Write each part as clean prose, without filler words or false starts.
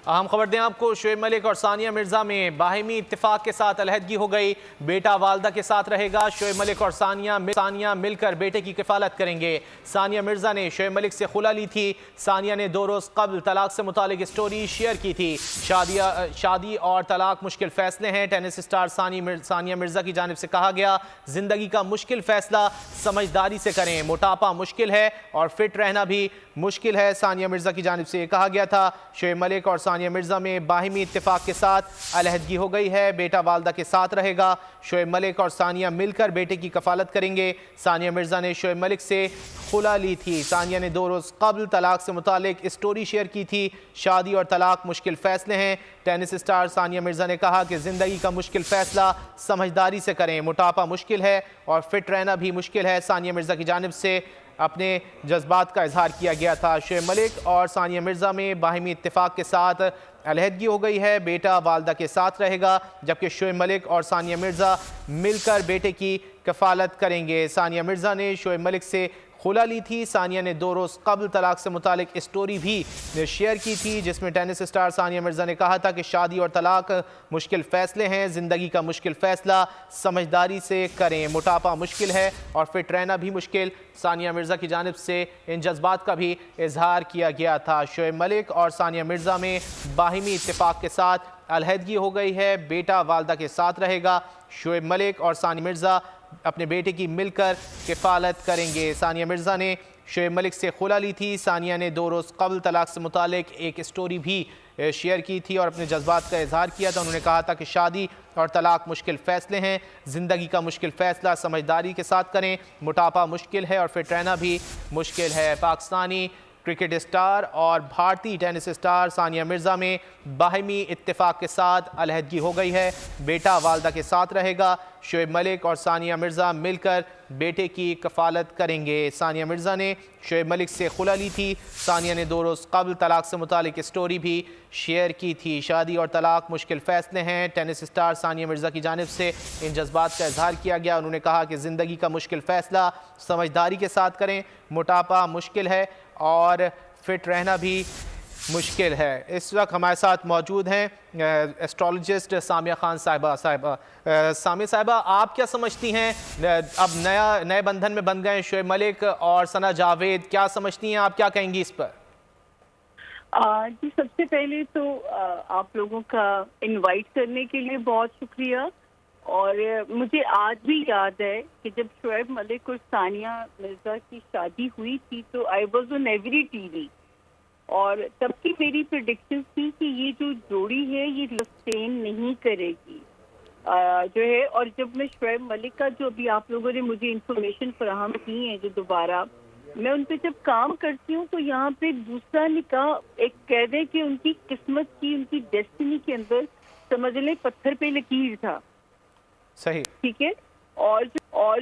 अहम खबर दें आपको, शोएब मलिक और सानिया मिर्जा में बाहिमी इत्तेफाक के साथ अलहदगी हो गई। बेटा वालदा के साथ रहेगा। शोएब मलिक और सानिया मिलकर बेटे की किफालत करेंगे। सानिया मिर्जा ने शोएब मलिक से खुला ली थी। सानिया ने 2 रोज़ कबल तलाक से मुतालिक स्टोरी शेयर की थी। शादी और तलाक मुश्किल फैसले हैं। टेनिस स्टार सानिया मिर्जा की जानिब से कहा गया, जिंदगी का मुश्किल फैसला समझदारी से करें। मोटापा मुश्किल है और फिट रहना भी मुश्किल है। सानिया मिर्जा की जानिब से कहा गया था। शोएब मलिक और सानिया मिर्जा में बाहिमी इत्तेफाक के साथ अलहदगी हो गई है। बेटा वालदा के साथ रहेगा। शोएब मलिक और सानिया मिलकर बेटे की कफालत करेंगे। सानिया मिर्जा ने शोएब मलिक से खुला ली थी। सानिया ने 2 रोज़ कबल तलाक से मुतालिक स्टोरी शेयर की थी। शादी और तलाक मुश्किल फैसले हैं। टेनिस स्टार सानिया मिर्जा ने कहा कि ज़िंदगी का मुश्किल फैसला समझदारी से करें। मोटापा मुश्किल है और फिट रहना भी मुश्किल है। सानिया मिर्जा की जानिब से अपने जज्बात का इजहार किया गया था। शोएब मलिक और सानिया मिर्जा में बाहिमी इत्तेफाक के साथ अलहदगी हो गई है। बेटा वालदा के साथ रहेगा, जबकि शोएब मलिक और सानिया मिर्जा मिलकर बेटे की कफालत करेंगे। सानिया मिर्जा ने शोएब मलिक से खुला ली थी। सानिया ने 2 रोज़ कबल तलाक से मुतालिक स्टोरी भी शेयर की थी, जिसमें टेनिस स्टार सानिया मिर्जा ने कहा था कि शादी और तलाक मुश्किल फ़ैसले हैं। ज़िंदगी का मुश्किल फ़ैसला समझदारी से करें। मोटापा मुश्किल है और फिट रहना भी मुश्किल। सानिया मिर्जा की जानिब से इन जज्बात का भी इजहार किया गया था। शोएब मलिक और सानिया मिर्जा में बाहिमी इत्तेफाक के साथ अलहदगी हो गई है। बेटा वालदा के साथ रहेगा। शोएब मलिक और सानिया मिर्जा अपने बेटे की मिलकर किफालत करेंगे। सानिया मिर्जा ने शोएब मलिक से खुला ली थी। सानिया ने 2 रोज़ कबल तलाक से मुतालिक एक स्टोरी भी शेयर की थी और अपने जज्बात का इजहार किया था। उन्होंने कहा था कि शादी और तलाक मुश्किल फ़ैसले हैं। ज़िंदगी का मुश्किल फ़ैसला समझदारी के साथ करें। मोटापा मुश्किल है और फिट रहना भी मुश्किल है। पाकिस्तानी क्रिकेट स्टार और भारतीय टेनिस स्टार सानिया मिर्जा में बाहिमी इत्तेफाक के साथ अलहदगी हो गई है। बेटा वालदा के साथ रहेगा। शोएब मलिक और सानिया मिर्जा मिलकर बेटे की कफालत करेंगे। सानिया मिर्जा ने शोएब मलिक से खुला ली थी। सानिया ने 2 रोज़ कबल तलाक से मुतालिक स्टोरी भी शेयर की थी। शादी और तलाक मुश्किल फ़ैसले हैं। टेनिस स्टार सानिया मिर्जा की जानिब से इन जज्बात का इजहार किया गया। उन्होंने कहा कि ज़िंदगी का मुश्किल फ़ैसला समझदारी के साथ करें। मोटापा मुश्किल है और फिट रहना भी मुश्किल है। इस वक्त हमारे साथ मौजूद हैं एस्ट्रोलॉजिस्ट सामिया खान साहिबा। सामिया साहिबा, आप क्या समझती हैं, अब नए बंधन में बन गए शोएब मलिक और सना जावेद, क्या समझती हैं आप, क्या कहेंगी इस पर? जी, सबसे पहले तो आप लोगों का इनवाइट करने के लिए बहुत शुक्रिया। और मुझे आज भी याद है कि जब शोएब मलिक और सानिया मिर्जा की शादी हुई थी तो I was on every TV, और तब की मेरी प्रेडिक्शन थी कि ये जो जोड़ी है ये सस्टेन नहीं करेगी जो है। और जब मैं शोएब मलिक का, जो अभी आप लोगों ने मुझे इंफॉर्मेशन फराहम की है, जो दोबारा मैं उन पे जब काम करती हूँ तो यहाँ पे दूसरा निकाह एक कह दें कि उनकी किस्मत की, उनकी डेस्टिनी के अंदर समझ लें पत्थर पे लकीर था। सही, ठीक है। और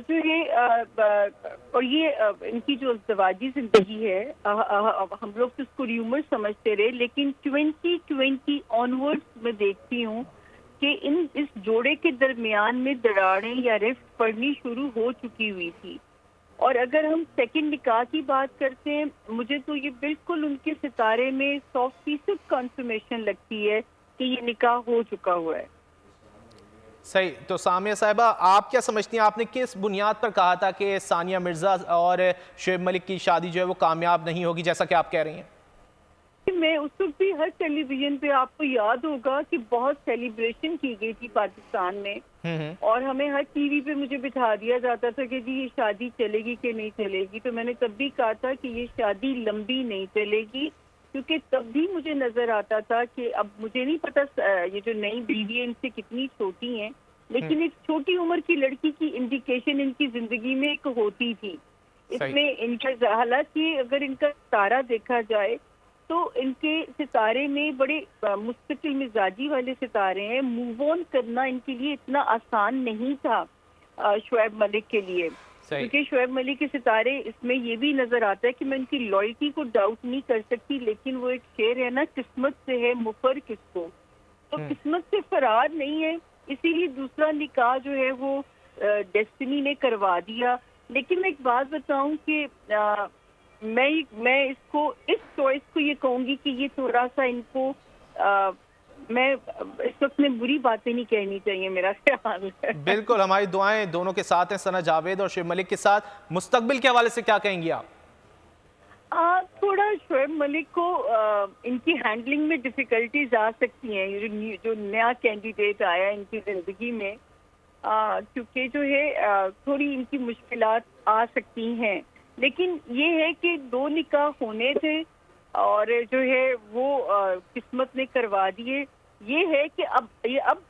जो है और ये इनकी जो ज़वाजी जिंदगी है, हम लोग तो उसको र्यूमर समझते रहे, लेकिन 2020 ऑनवर्ड्स में देखती हूँ कि इस जोड़े के दरमियान में दरारें या रिफ्ट पड़नी शुरू हो चुकी हुई थी। और अगर हम सेकंड निकाह की बात करते हैं, मुझे तो ये बिल्कुल उनके सितारे में 100% कन्फर्मेशन लगती है कि ये निकाह हो चुका हुआ है। सही। तो सामिया साहिबा, आप क्या समझती हैं, आपने किस बुनियाद पर कहा था कि सानिया मिर्जा और शोएब मलिक की शादी जो है वो कामयाब नहीं होगी, जैसा कि आप कह रही हैं? मैं उस वक्त भी हर टेलीविजन पे, आपको याद होगा कि बहुत सेलिब्रेशन की गई थी पाकिस्तान में, और हमें हर टीवी पे मुझे बिठा दिया जाता था कि जी ये शादी चलेगी कि नहीं चलेगी। तो मैंने तब भी कहा था कि ये शादी लंबी नहीं चलेगी, क्योंकि तब भी मुझे नजर आता था कि, अब मुझे नहीं पता ये जो नई बीवी है इनसे कितनी छोटी हैं, लेकिन एक छोटी उम्र की लड़की की इंडिकेशन इनकी जिंदगी में एक होती थी। इसमें इनका, हालांकि अगर इनका तारा देखा जाए तो इनके सितारे में बड़े मुस्तकिल मिजाजी वाले सितारे हैं। मूव ऑन करना इनके लिए इतना आसान नहीं था शोएब मलिक के लिए, क्योंकि शोएब मलिक के सितारे, इसमें ये भी नजर आता है कि मैं उनकी लॉयल्टी को डाउट नहीं कर सकती, लेकिन वो एक शेर है ना, किस्मत से है मुफर किसको, तो किस्मत से फरार नहीं है, इसीलिए दूसरा निकाह जो है वो डेस्टिनी ने करवा दिया। लेकिन मैं एक बात बताऊं कि मैं इसको, इस चॉइस को ये कहूंगी कि ये थोड़ा सा इनको मैं इस वक्त में बुरी बातें नहीं कहनी चाहिए, मेरा ख्याल है। बिल्कुल, हमारी दुआएं दोनों के साथ हैं, सना जावेद और शोएब मलिक के साथ। मुस्तकबिल के हवाले से क्या कहेंगी आप? थोड़ा शोएब मलिक को इनकी हैंडलिंग में डिफिकल्टीज आ सकती हैं, ये जो नया कैंडिडेट आया इनकी जिंदगी में, क्योंकि जो है थोड़ी इनकी मुश्किलात आ सकती हैं। लेकिन ये है कि 2 निकाह होने थे और जो है वो किस्मत ने करवा दिए। ये है कि अब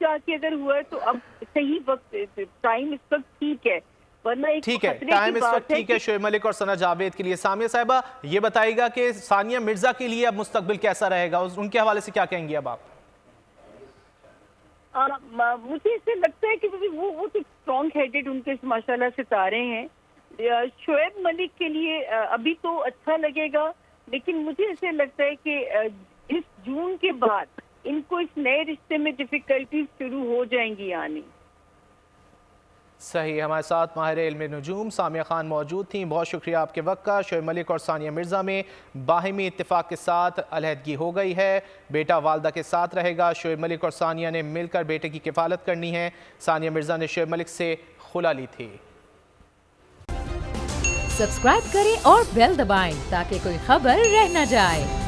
जाके अगर हुआ है तो अब सही वक्त, टाइम इस वक्त ठीक है, वरना एक ठीक है, टाइम इस वक्त ठीक है शोएब मलिक और सना जावेद के लिए। सामिया साहिबा, ये बताइएगा कि सानिया मिर्जा के लिए अब मुस्तकबिल कैसा रहेगा, उनके हवाले से क्या कहेंगी अब आप? मुझे इससे लगता है कि वो तो स्ट्रॉन्ग हेडेड उनके माशाल्लाह सितारे हैं। शोएब मलिक के लिए अभी तो अच्छा लगेगा, लेकिन मुझे ऐसे लगता है कि इस जून के बाद इनको इस नए रिश्ते में डिफिकल्टीज शुरू हो जाएंगी आनी। सही, हमारे साथ माहिर इल्म नजूम सामिया खान मौजूद थी, बहुत शुक्रिया आपके वक्त का। शोएब मलिक और सानिया मिर्ज़ा में बाहिमी इत्तेफाक के साथ अलहदगी हो गई है, बेटा वालदा के साथ रहेगा। शोएब मलिक और सानिया ने मिलकर बेटे की किफ़ालत करनी है। सानिया मिर्ज़ा ने शोएब मलिक से खुला ली थी। सब्सक्राइब करें और बेल दबाएं ताकि कोई खबर रह न जाए।